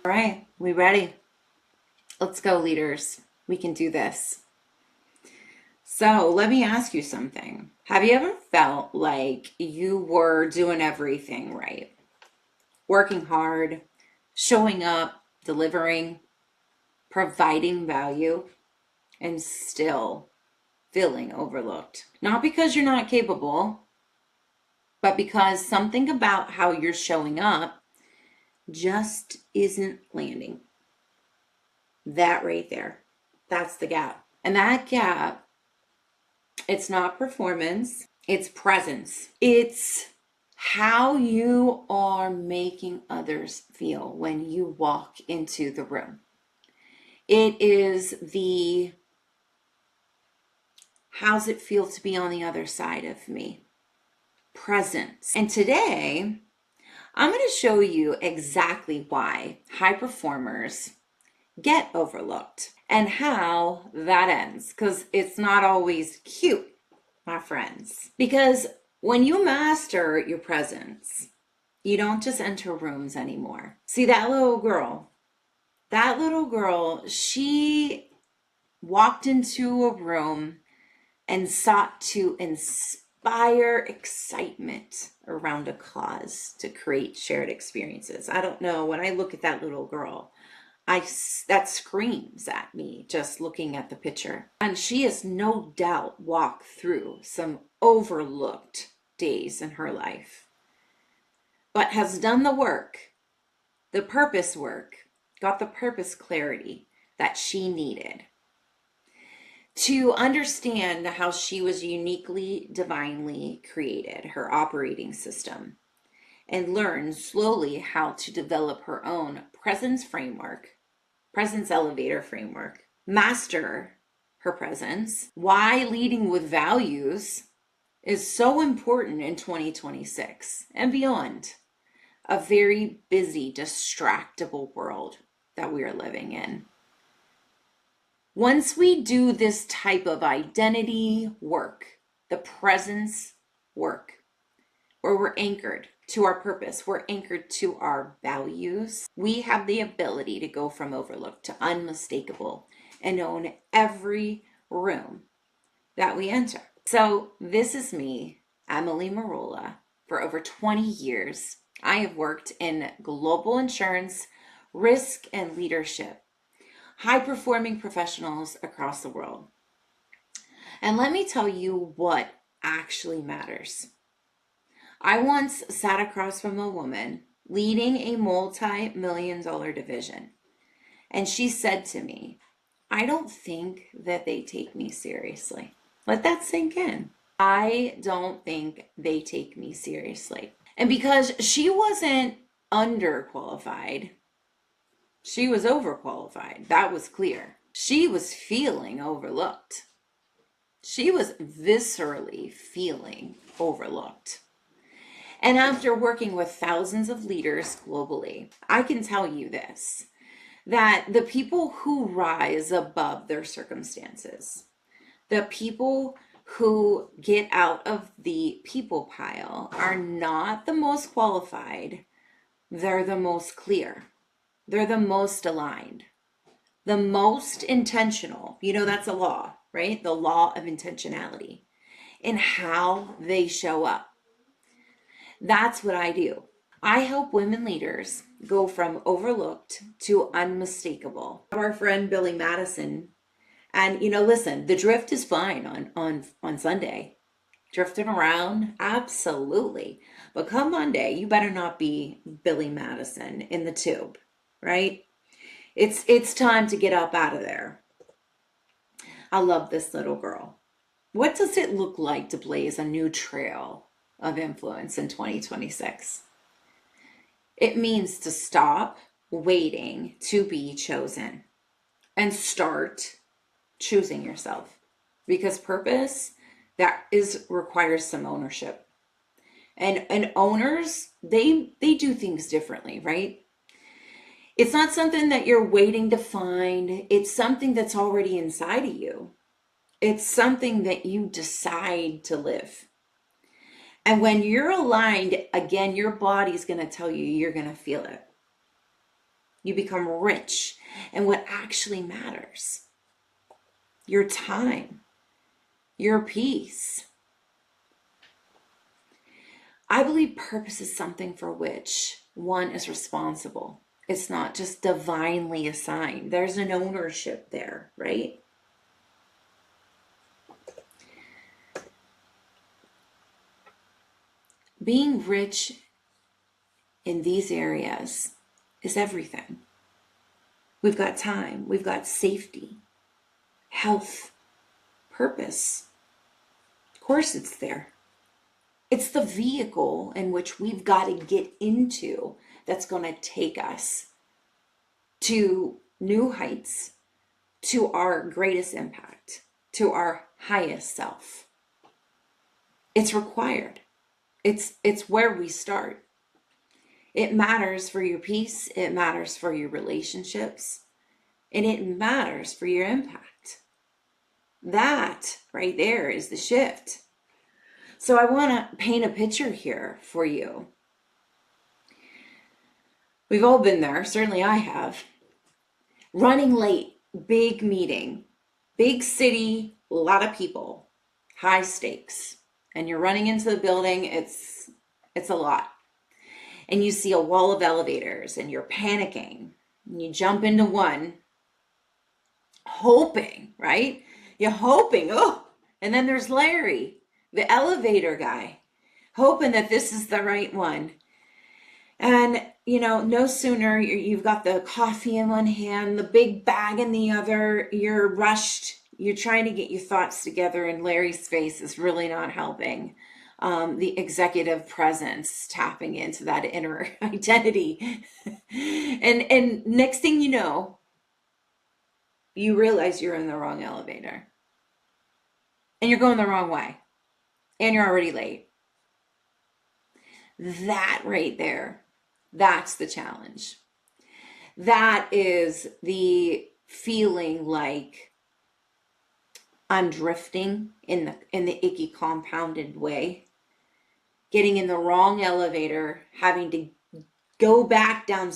All right, we ready? Let's go, leaders. We can do this. So let me ask you something. Have you ever felt like you were doing everything right? Working hard, showing up, delivering, providing value, and still feeling overlooked? Not because you're not capable, but because something about how you're showing up just isn't landing. That right there, that's the gap. And that gap, it's not performance, it's presence. It's how you are making others feel when you walk into the room. It is the how's it feel to be on the other side of me? Presence. And today, I'm going to show you exactly why high performers get overlooked and how that ends, because it's not always cute, my friends. Because when you master your presence, you don't just enter rooms anymore. See, that little girl, she walked into a room and sought to inspire excitement around a cause to create shared experiences. I don't know, when I look at that little girl, that screams at me just looking at the picture. And she has no doubt walked through some overlooked days in her life, but has done the work, the purpose work, got the purpose clarity that she needed to understand how she was uniquely, divinely created, her operating system, and learn slowly how to develop her own presence elevator framework, master her presence, why leading with values is so important in 2026 and beyond, a very busy, distractible world that we are living in. Once we do this type of identity work, the presence work, where we're anchored to our purpose, we're anchored to our values, we have the ability to go from overlooked to unmistakable and own every room that we enter. So this is me, Emily Merola. For over 20 years, I have worked in global insurance, risk, and leadership, high-performing professionals across the world. And let me tell you what actually matters. I once sat across from a woman leading a multi-million-dollar division, and she said to me, I don't think that they take me seriously. Let that sink in. I don't think they take me seriously. And because she wasn't underqualified, she was overqualified. That was clear. She was feeling overlooked. She was viscerally feeling overlooked. And after working with thousands of leaders globally, I can tell you this, that the people who rise above their circumstances, the people who get out of the people pile are not the most qualified. They're the most clear. They're the most aligned, the most intentional. You know, that's a law, right? The law of intentionality in how they show up. That's what I do. I help women leaders go from overlooked to unmistakable. Our friend Billy Madison, and listen, the drift is fine on Sunday. Drifting around, absolutely. But come Monday, you better not be Billy Madison in the tube, right? It's time to get up out of there. I love this little girl. What does it look like to blaze a new trail of influence in 2026? It means to stop waiting to be chosen and start choosing yourself, because purpose requires some ownership. And owners, they do things differently, right? It's not something that you're waiting to find. It's something that's already inside of you. It's something that you decide to live. And when you're aligned, again, your body's going to tell you, you're going to feel it. You become rich in what actually matters. Your time, your peace. I believe purpose is something for which one is responsible. It's not just divinely assigned. There's an ownership there, right? Being rich in these areas is everything. We've got time, we've got safety, health, purpose. Of course, it's there. It's the vehicle in which we've got to get into that's going to take us to new heights, to our greatest impact, to our highest self. It's required. It's where we start. It matters for your peace, it matters for your relationships, and it matters for your impact. That right there is the shift. So I want to paint a picture here for you. We've all been there, certainly I have. Running late, big meeting, big city, a lot of people, high stakes. And you're running into the building, it's a lot. And you see a wall of elevators and you're panicking. And you jump into one, hoping, right? You're hoping, and then there's Larry, the elevator guy, hoping that this is the right one. And, no sooner you've got the coffee in one hand, the big bag in the other, you're rushed, you're trying to get your thoughts together, and Larry's face is really not helping. The executive presence tapping into that inner identity. and next thing you know, you realize you're in the wrong elevator. And you're going the wrong way. And you're already late. That right there, that's the challenge. That is the feeling like I'm drifting in the icky compounded way, getting in the wrong elevator, having to go back down,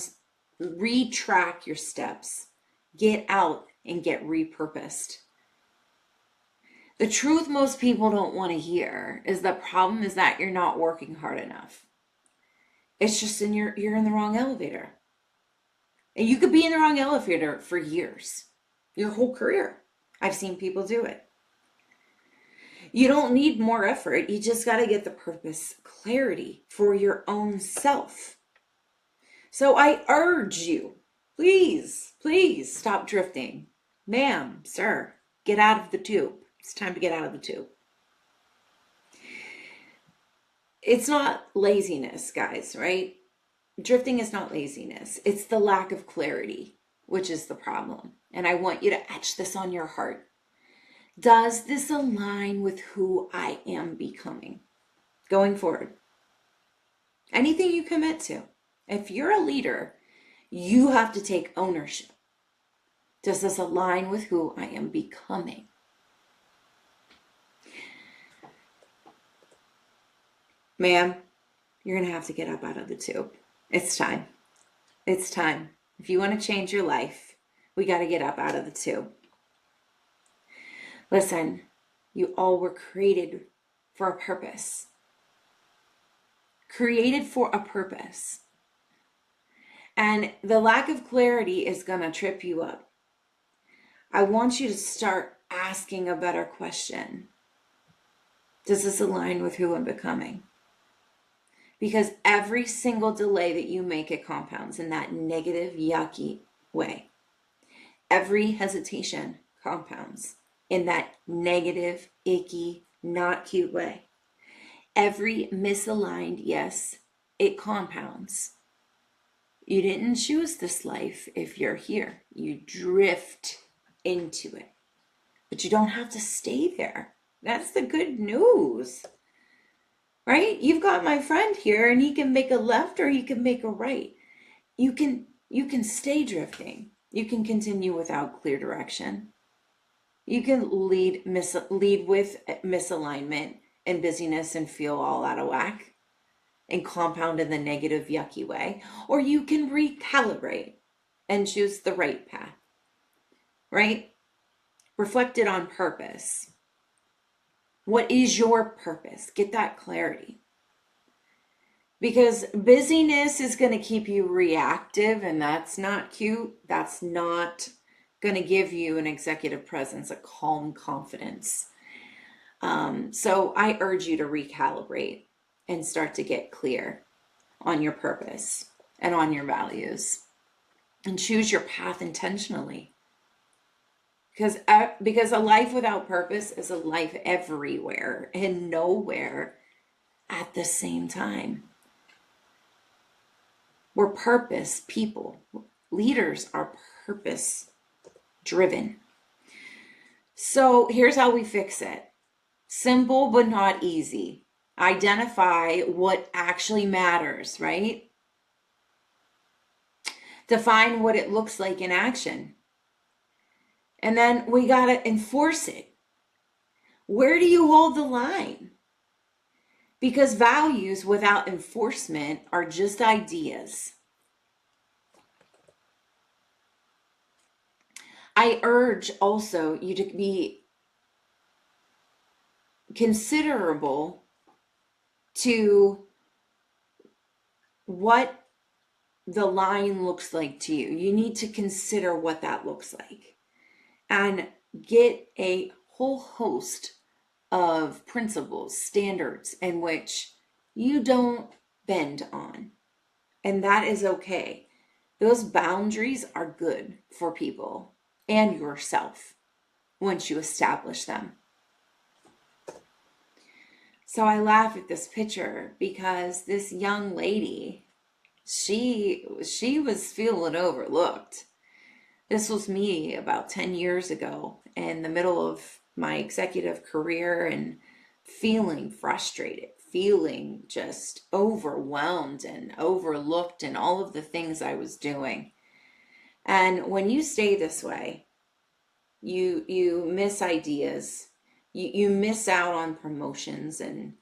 retrack your steps, get out and get repurposed. The truth most people don't want to hear is the problem is that you're not working hard enough. It's just you're in the wrong elevator. And you could be in the wrong elevator for years, your whole career. I've seen people do it. You don't need more effort. You just got to get the purpose clarity for your own self. So I urge you, please stop drifting. Ma'am, sir, get out of the tube. It's time to get out of the tube. It's not laziness, guys, right? Drifting is not laziness. It's the lack of clarity, which is the problem. And I want you to etch this on your heart. Does this align with who I am becoming going forward? Anything you commit to. If you're a leader, you have to take ownership. Does this align with who I am becoming? Ma'am, you're going to have to get up out of the tube. It's time. It's time. If you want to change your life, we got to get up out of the tube. Listen, you all were created for a purpose. Created for a purpose. And the lack of clarity is going to trip you up. I want you to start asking a better question. Does this align with who I'm becoming? Because every single delay that you make, it compounds in that negative, yucky way. Every hesitation compounds in that negative, icky, not cute way. Every misaligned yes, it compounds. You didn't choose this life if you're here. You drift into it. But you don't have to stay there. That's the good news. Right? You've got my friend here and he can make a left or he can make a right. You can stay drifting. You can continue without clear direction. You can lead with misalignment and busyness and feel all out of whack and compound in the negative, yucky way. Or you can recalibrate and choose the right path, right? Reflect it on purpose. What is your purpose? Get that clarity. Because busyness is going to keep you reactive, and that's not cute. That's not going to give you an executive presence, a calm confidence. So I urge you to recalibrate and start to get clear on your purpose and on your values, and choose your path intentionally. Because a life without purpose is a life everywhere and nowhere at the same time. We're purpose people. Leaders are purpose driven. So here's how we fix it. Simple but not easy. Identify what actually matters, right? Define what it looks like in action. And then we got to enforce it. Where do you hold the line? Because values without enforcement are just ideas. I urge also you to be considerable to what the line looks like to you. You need to consider what that looks like and get a whole host of principles, standards in which you don't bend on. And that is okay. Those boundaries are good for people and yourself once you establish them. So I laugh at this picture because this young lady, she was feeling overlooked. This was me about 10 years ago in the middle of my executive career and feeling frustrated, feeling just overwhelmed and overlooked in all of the things I was doing. And when you stay this way, you miss ideas, you miss out on promotions and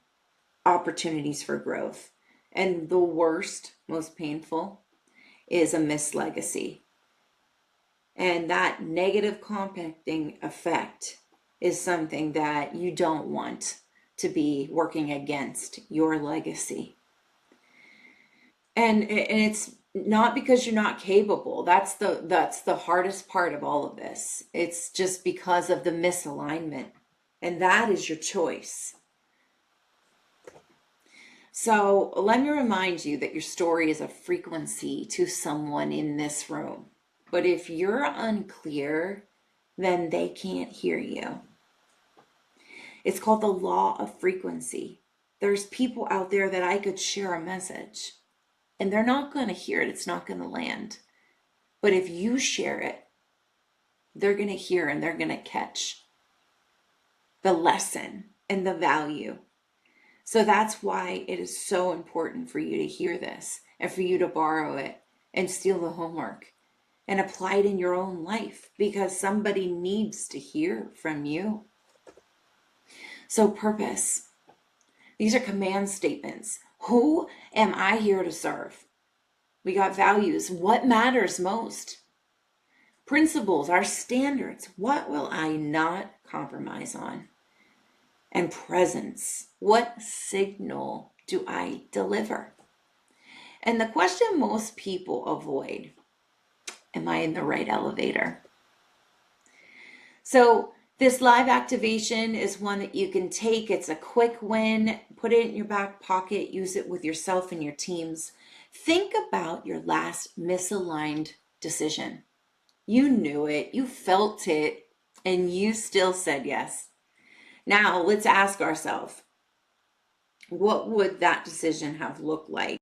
opportunities for growth. And the worst, most painful, is a missed legacy. And that negative compounding effect is something that you don't want to be working against your legacy. And it's not because you're not capable. That's the hardest part of all of this. It's just because of the misalignment. And that is your choice. So let me remind you that your story is a frequency to someone in this room. But if you're unclear, then they can't hear you. It's called the law of frequency. There's people out there that I could share a message and they're not going to hear it. It's not going to land. But if you share it, they're going to hear and they're going to catch the lesson and the value. So that's why it is so important for you to hear this and for you to borrow it and steal the homework and apply it in your own life, because somebody needs to hear from you. So purpose. These are command statements. Who am I here to serve? We got values. What matters most? Principles, our standards. What will I not compromise on? And presence. What signal do I deliver? And the question most people avoid, am I in the right elevator? So this live activation is one that you can take. It's a quick win. Put it in your back pocket. Use it with yourself and your teams. Think about your last misaligned decision. You knew it, you felt it, and you still said yes. Now let's ask ourselves, what would that decision have looked like